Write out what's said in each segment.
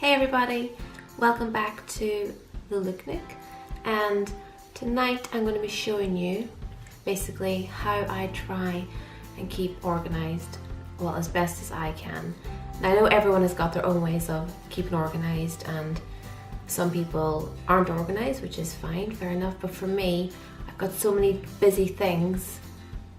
Hey everybody, welcome back to TheLN, and tonight I'm going to be showing you basically how I try and keep organised, well, as best as I can. Now, I know everyone has got their own ways of keeping organised, and some people aren't organised, which is fine, fair enough, but for me, I've got so many busy things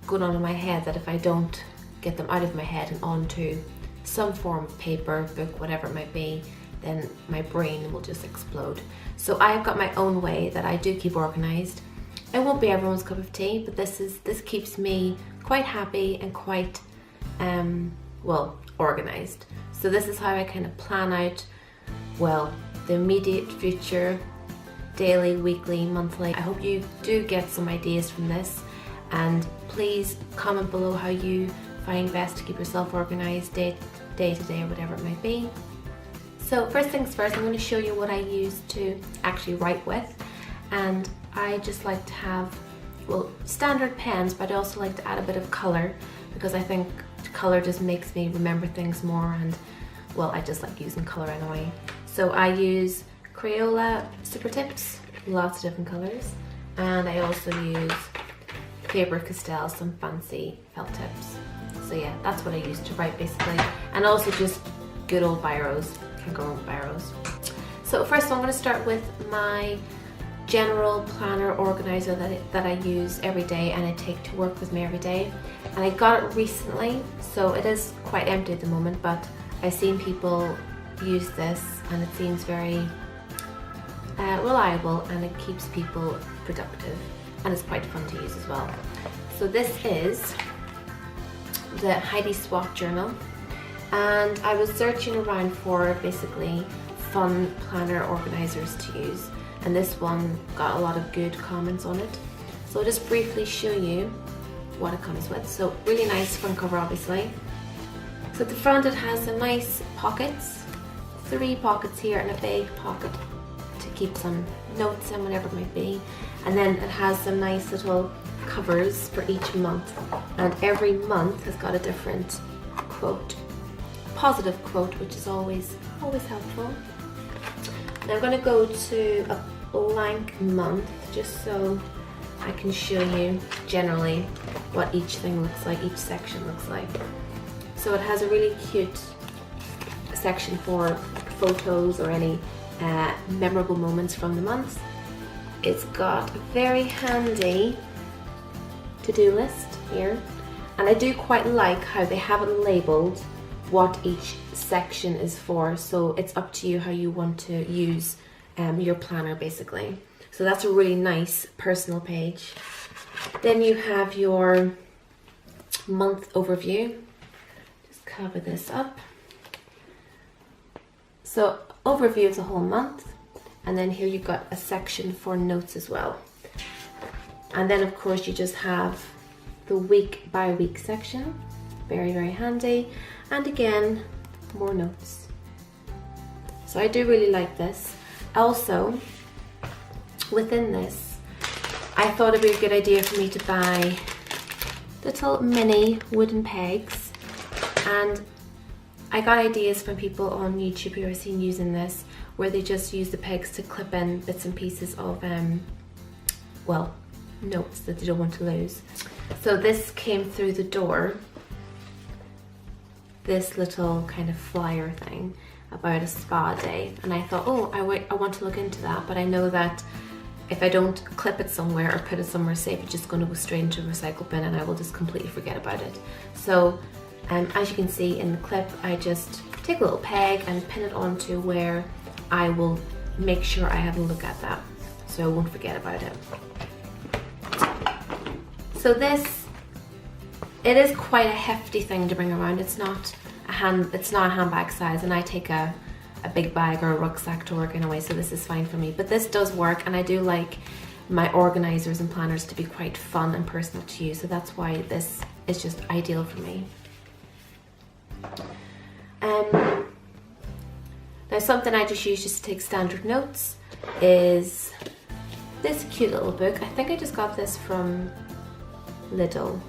going on in my head that if I don't get them out of my head and onto some form of paper, book, whatever it might be, then my brain will just explode. So I've got my own way that I do keep organised. It won't be everyone's cup of tea, but this keeps me quite happy and quite, well, organised. So this is how I kind of plan out, well, the immediate future, daily, weekly, monthly. I hope you do get some ideas from this, and please comment below how you find best to keep yourself organised day to day or whatever it might be. So first things first, I'm going to show you what I use to actually write with, and I just like to have, well, standard pens, but I also like to add a bit of colour because I think colour just makes me remember things more, and well, I just like using colour anyway. So I use Crayola Super Tips, lots of different colours, and I also use Faber-Castell, some fancy felt tips. So yeah, that's what I use to write basically, and also just good old biros. Can go wrong with biros. So first I'm going to start with my general planner organizer that I use every day and I take to work with me every day. And I got it recently, so it is quite empty at the moment, but I've seen people use this and it seems very reliable, and it keeps people productive, and it's quite fun to use as well. So this is the Heidi Swapp journal. And I was searching around for basically fun planner organisers to use, and this one got a lot of good comments on it. So I'll just briefly show you what it comes with. So really nice front cover, obviously. So at the front it has some nice pockets, 3 pockets here and a big pocket to keep some notes in, whatever it might be. And then it has some nice little covers for each month, and every month has got a different quote. Positive quote, which is always helpful. Now I'm going to go to a blank month just so I can show you generally what each thing looks like, each section looks like. So it has a really cute section for photos or any memorable moments from the month. It's got a very handy to-do list here, and I do quite like how they have it labelled what each section is for, so it's up to you how you want to use your planner basically. So that's a really nice personal page. Then you have your month overview. Just cover this up. So overview of the whole month, and then here you've got a section for notes as well. And then of course you just have the week by week section, very, very handy. And again, more notes. So I do really like this. Also, within this, I thought it'd be a good idea for me to buy little mini wooden pegs. And I got ideas from people on YouTube who I've seen using this, where they just use the pegs to clip in bits and pieces of, well, notes that they don't want to lose. So this came through the door, this little kind of flyer thing about a spa day, and I thought, oh, I want to look into that, but I know that if I don't clip it somewhere or put it somewhere safe, it's just going to go straight into a recycle bin and I will just completely forget about it. So as you can see in the clip, I just take a little peg and pin it onto where I will make sure I have a look at that, so I won't forget about it. So this, it is quite a hefty thing to bring around. It's not a handbag size, and I take a big bag or a rucksack to work anyway, so this is fine for me. But this does work, and I do like my organisers and planners to be quite fun and personal to use, so that's why this is just ideal for me. Now something I just use just to take standard notes is this cute little book. I think I just got this from Lidl,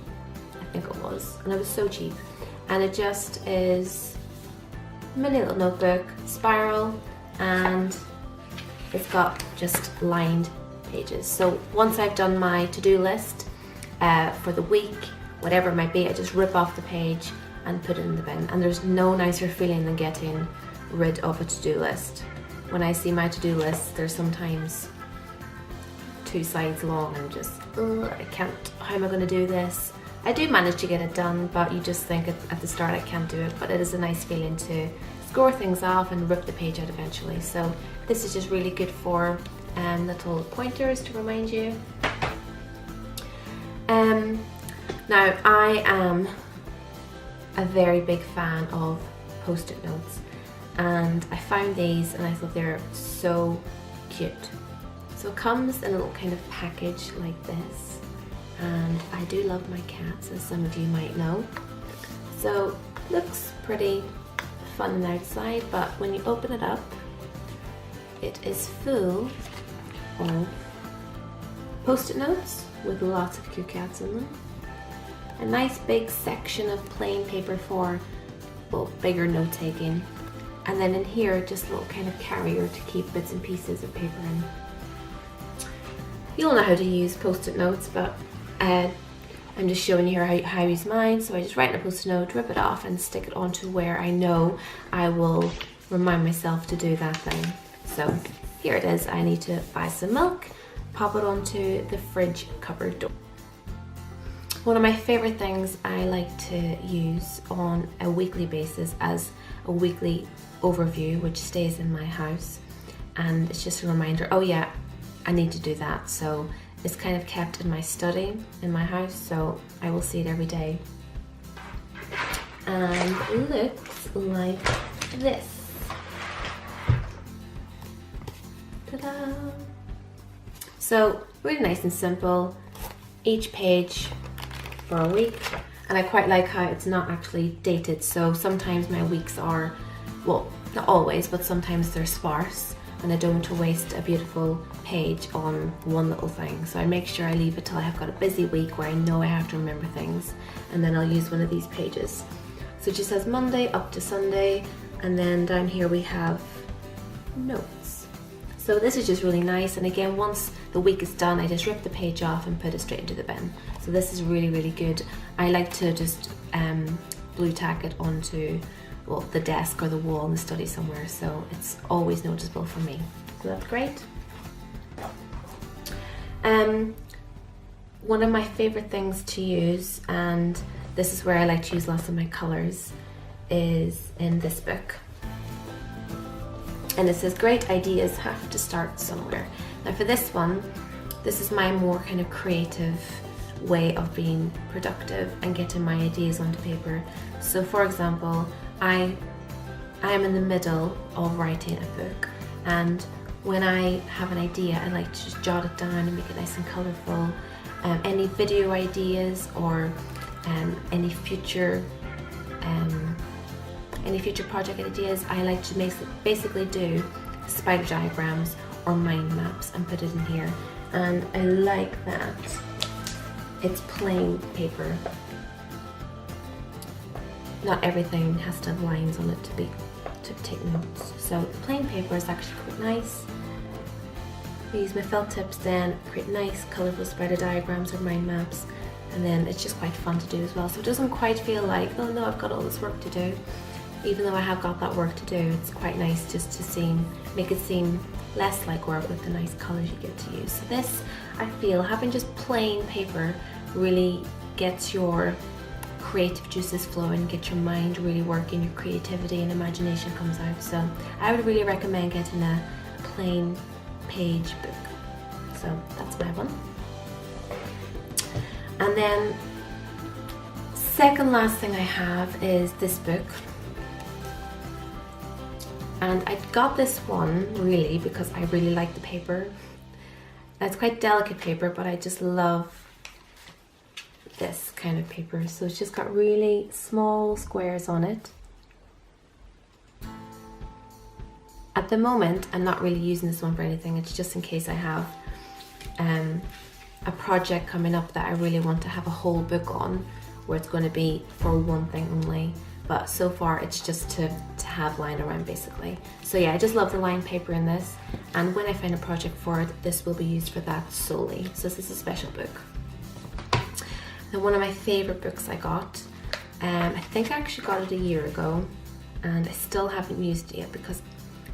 I think it was, and it was so cheap, and it just is mini little notebook, spiral, and it's got just lined pages. So once I've done my to-do list for the week, whatever it might be, I just rip off the page and put it in the bin. And there's no nicer feeling than getting rid of a to-do list. When I see my to-do list, there's sometimes 2 sides long and just, I can't, how am I going to do this? I do manage to get it done, but you just think at the start I can't do it, but it is a nice feeling to score things off and rip the page out eventually. So this is just really good for little pointers to remind you. Now I am a very big fan of post-it notes, and I found these and I thought they're so cute. So it comes in a little kind of package like this, and I do love my cats, as some of you might know. So looks pretty fun on the outside, but when you open it up, it is full of post-it notes with lots of cute cats in them. A nice big section of plain paper for, well, bigger note taking. And then in here, just a little kind of carrier to keep bits and pieces of paper in. You'll know how to use post-it notes, but I'm just showing you here how I use mine. So I just write in a post-it note, rip it off and stick it onto where I know I will remind myself to do that thing. So here it is. I need to buy some milk, pop it onto the fridge cupboard door. One of my favorite things I like to use on a weekly basis as a weekly overview, which stays in my house, and it's just a reminder, oh yeah, I need to do that. So it's kind of kept in my study in my house, so I will see it every day. And it looks like this. Ta-da! So really nice and simple, each page for a week, and I quite like how it's not actually dated. So sometimes my weeks are, well, not always, but sometimes they're sparse, and I don't want to waste a beautiful page on one little thing. So I make sure I leave it till I have got a busy week where I know I have to remember things, and then I'll use one of these pages. So it just says Monday up to Sunday, and then down here we have notes. So this is just really nice, and again, once the week is done, I just rip the page off and put it straight into the bin. So this is really, really good. I like to just blue tack it onto, well, the desk or the wall in the study somewhere, so it's always noticeable for me. So that's great. One of my favorite things to use, and this is where I like to use lots of my colors, is in this book. And it says, great ideas have to start somewhere. Now for this one, this is my more kind of creative way of being productive and getting my ideas onto paper. So for example, I am in the middle of writing a book, and when I have an idea, I like to just jot it down and make it nice and colourful. Any video ideas or any future project ideas, I like to basically do spider diagrams or mind maps and put it in here. And I like that it's plain paper. Not everything has to have lines on it to take notes. So plain paper is actually quite nice. I use my felt tips then, create nice colourful spider diagrams or mind maps, and then it's just quite fun to do as well. So it doesn't quite feel like, oh no, I've got all this work to do. Even though I have got that work to do, it's quite nice just to make it seem less like work with the nice colours you get to use. So this, I feel, having just plain paper really gets your creative juices flowing, get your mind really working, your creativity and imagination comes out. So I would really recommend getting a plain page book. So that's my one. And then second last thing I have is this book. And I got this one really because I really like the paper. It's quite delicate paper, but I just love this kind of paper. So it's just got really small squares on it. At the moment, I'm not really using this one for anything. It's just in case I have a project coming up that I really want to have a whole book on, where it's going to be for one thing only. But so far it's just to have lying around basically. So yeah, I just love the lined paper in this, and when I find a project for it, this will be used for that solely. So this is a special book. And one of my favorite books I got, I think I actually got it a year ago, and I still haven't used it yet because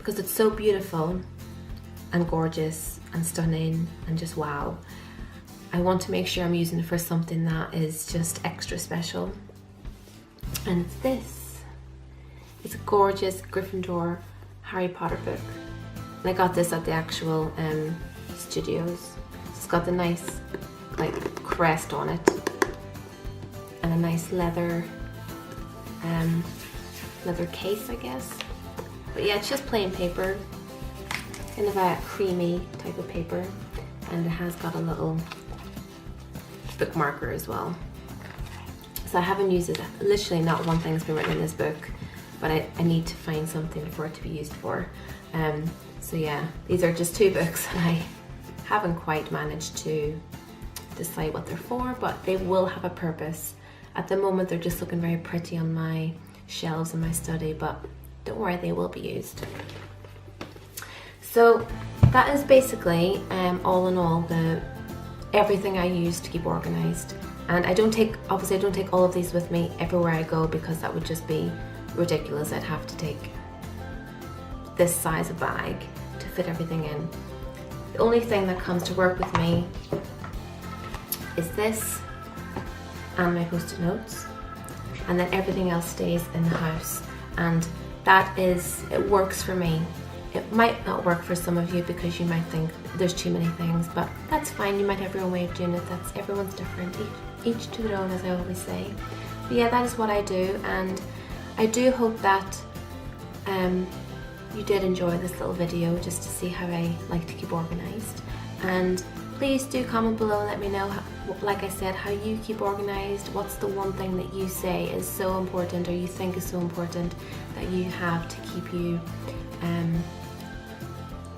it's so beautiful and gorgeous and stunning and just wow. I want to make sure I'm using it for something that is just extra special. And it's this. It's a gorgeous Gryffindor Harry Potter book. And I got this at the actual studios. It's got the nice like crest on it and a nice leather case, I guess. But yeah, it's just plain paper, kind of a creamy type of paper, and it has got a little bookmarker as well. So I haven't used it, literally not one thing's been written in this book, but I need to find something for it to be used for. So yeah, these are just two books and I haven't quite managed to decide what they're for, but they will have a purpose. At the moment they're just looking very pretty on my shelves in my study, but don't worry, they will be used. So that is basically all in all everything I use to keep organized. And obviously I don't take all of these with me everywhere I go because that would just be ridiculous. I'd have to take this size of bag to fit everything in. The only thing that comes to work with me is this and my post-it notes, and then everything else stays in the house, and it works for me. It might not work for some of you because you might think there's too many things, but that's fine. You might have your own way of doing it. Everyone's different, each to their own, as I always say. But yeah, that is what I do, and I do hope that you did enjoy this little video just to see how I like to keep organized. And please do comment below and let me know, like I said, how you keep organized. What's the one thing that you say is so important, or you think is so important, that you have to keep you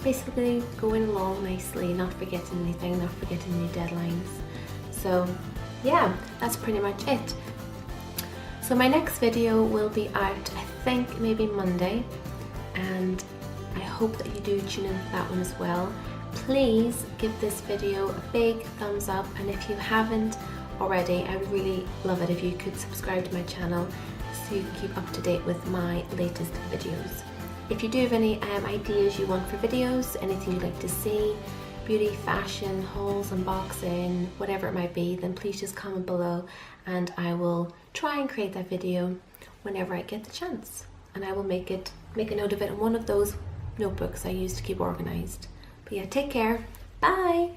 basically going along nicely, not forgetting anything, not forgetting any deadlines. So yeah, that's pretty much it. So my next video will be out, I think maybe Monday, and I hope that you do tune in for that one as well. Please give this video a big thumbs up, and if you haven't already, I would really love it if you could subscribe to my channel so you can keep up to date with my latest videos. If you do have any ideas you want for videos, anything you'd like to see, beauty, fashion, hauls, unboxing, whatever it might be, then please just comment below and I will try and create that video whenever I get the chance. And I will make a note of it in one of those notebooks I use to keep organized. But yeah, take care. Bye!